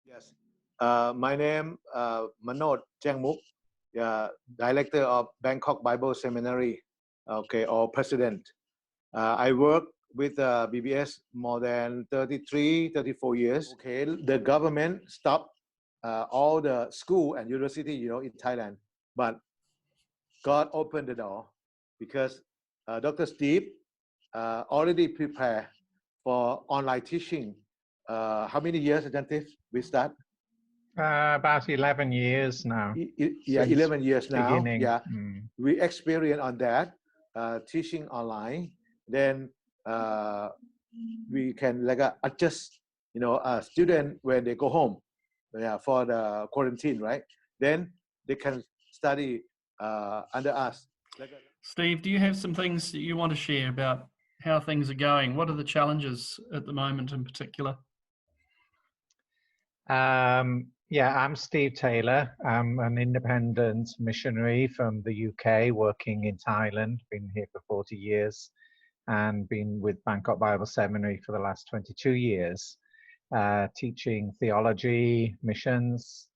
Yes. My name Manoch, director of Bangkok Bible Seminary, okay, or president. I work with BBS more than 33, 34 years. Okay, the government stopped all the school and university, in Thailand, but God opened the door because Dr. Steve already prepared for online teaching. How many years, Ajantif, we start? About 11 years now. Yeah, 11 years now. Beginning. Yeah, we experience on that, teaching online. Then we can adjust, student when they go home, yeah, for the quarantine, right? Then they can study under us. Steve, do you have some things that you want to share about how things are going? What are the challenges at the moment in particular? Yeah, I'm Steve Taylor. I'm an independent missionary from the UK working in Thailand, been here for 40 years and been with Bangkok Bible Seminary for the last 22 years, teaching theology, missions.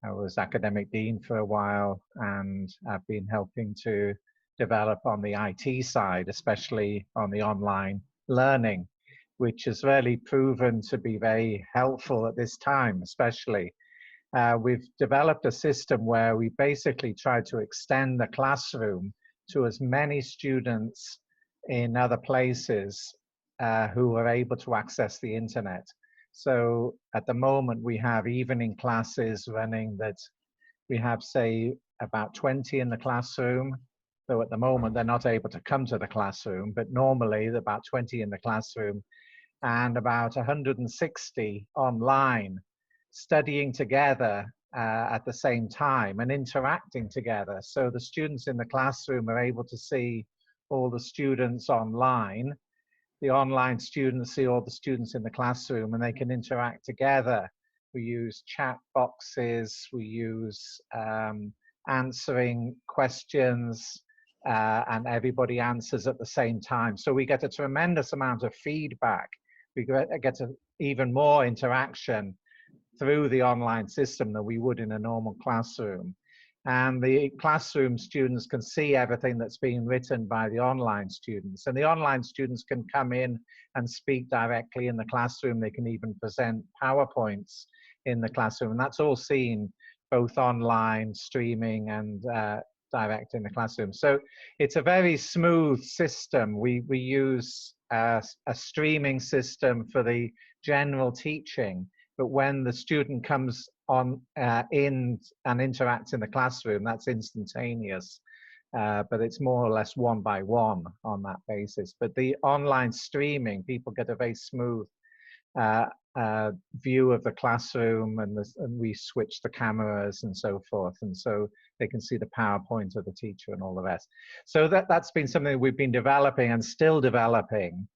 I was academic dean for a while, and I've been helping to develop on the IT side, especially on the online learning, which has really proven to be very helpful at this time, especially. We've developed a system where we basically try to extend the classroom to as many students in other places who are able to access the internet. So at the moment we have evening classes running that we have, say, about 20 in the classroom. So at the moment they're not able to come to the classroom, but normally about 20 in the classroom and about 160 online, studying together at the same time and interacting together. So the students in the classroom are able to see all the students online. The online students see all the students in the classroom and they can interact together. We use chat boxes, we use answering questions, and everybody answers at the same time. So we get a tremendous amount of feedback. We get even more interaction through the online system than we would in a normal classroom. And the classroom students can see everything that's being written by the online students. And the online students can come in and speak directly in the classroom. They can even present PowerPoints in the classroom. And that's all seen both online, streaming, and direct in the classroom. So it's a very smooth system. We use a streaming system for the general teaching. But when the student comes on in and interacts in the classroom, that's instantaneous. But it's more or less one by one on that basis. But the online streaming, people get a very smooth view of the classroom, and we switch the cameras and so forth. And so they can see the PowerPoint of the teacher and all the rest. So that's been something that we've been developing and still developing.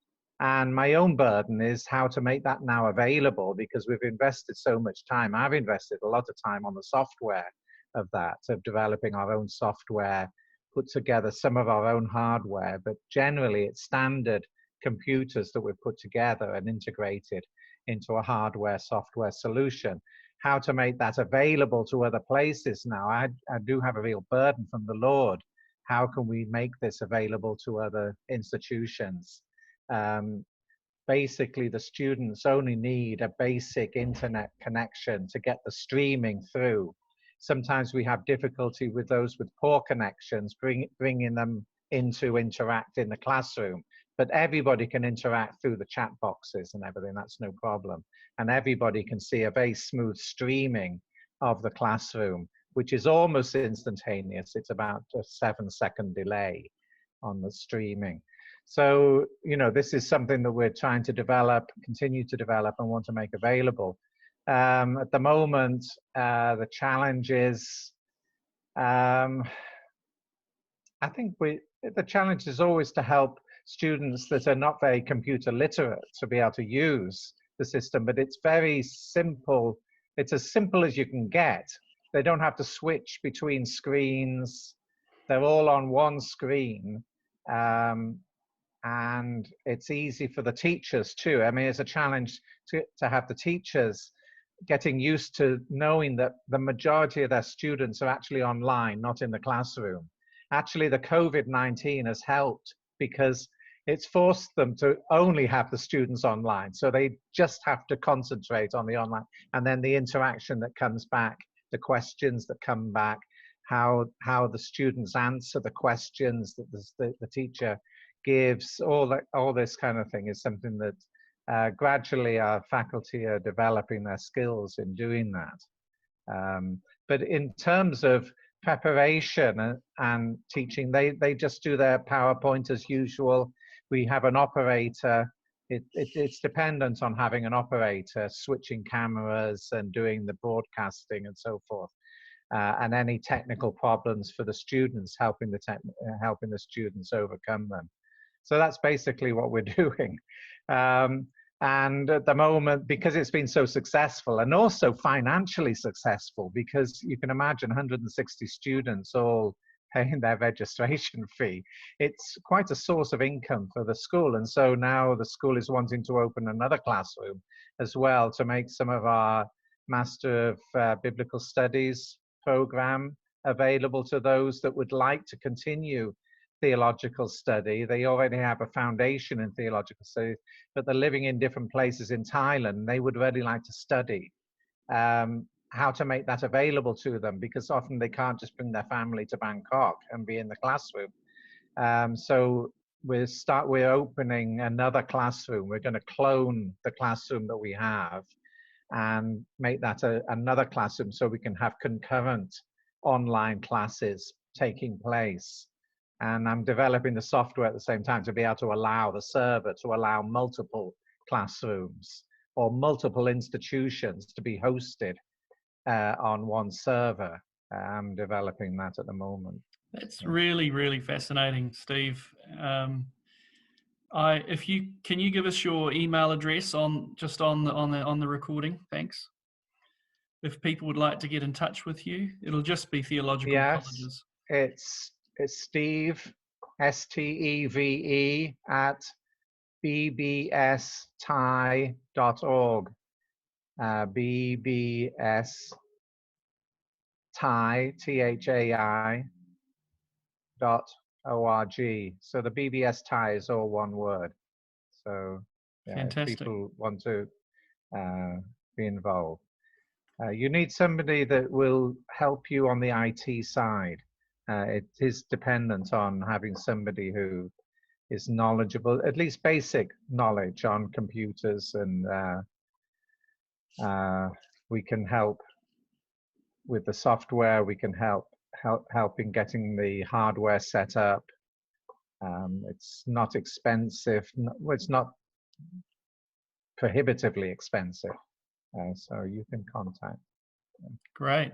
And my own burden is how to make that now available, because we've invested so much time. I've invested a lot of time on the software of that, of developing our own software, put together some of our own hardware, but generally it's standard computers that we've put together and integrated into a hardware software solution. How to make that available to other places now, I do have a real burden from the Lord. How can we make this available to other institutions? Basically, the students only need a basic internet connection to get the streaming through. Sometimes we have difficulty with those with poor connections, bringing them in to interact in the classroom. But everybody can interact through the chat boxes and everything, that's no problem. And everybody can see a very smooth streaming of the classroom, which is almost instantaneous. It's about a 7-second delay on the streaming. So, this is something that we're trying to develop, continue to develop, and want to make available. At the moment, the challenge is, I think the challenge is always to help students that are not very computer literate to be able to use the system, but it's very simple. It's as simple as you can get. They don't have to switch between screens. They're all on one screen. And it's easy for the teachers too. I mean, it's a challenge to have the teachers getting used to knowing that the majority of their students are actually online, not in the classroom. Actually, the COVID-19 has helped because it's forced them to only have the students online. So they just have to concentrate on the online, and then the interaction that comes back, the questions that come back, how the students answer the questions that the teacher gives, all this kind of thing is something that gradually our faculty are developing their skills in doing that. But in terms of preparation and teaching, they just do their PowerPoint as usual. We have an operator. It's dependent on having an operator switching cameras and doing the broadcasting and so forth. And any technical problems for the students, helping the students overcome them. So that's basically what we're doing. And at the moment, because it's been so successful and also financially successful, because you can imagine 160 students all paying their registration fee, it's quite a source of income for the school. And so now the school is wanting to open another classroom as well to make some of our Master of Biblical Studies program available to those that would like to continue theological study. They already have a foundation in theological studies, but they're living in different places in Thailand. They would really like to study how to make that available to them, because often they can't just bring their family to Bangkok and be in the classroom. So we're opening another classroom. We're going to clone the classroom that we have and make that another classroom so we can have concurrent online classes taking place. And I'm developing the software at the same time to be able to allow the server to allow multiple classrooms or multiple institutions to be hosted on one server. I'm developing that at the moment. That's really, really fascinating, Steve. Can you give us your email address on the recording? Thanks. If people would like to get in touch with you, it'll just be theological colleges. It's Steve, STEVE at bbsthai.org. BBS Thai, THAI.org. So the BBS Thai is all one word. So yeah, fantastic. If people want to be involved. You need somebody that will help you on the IT side. It is dependent on having somebody who is knowledgeable, at least basic knowledge on computers, and we can help with the software. We can help in getting the hardware set up. It's not expensive. It's not prohibitively expensive. So you can contact them. Great.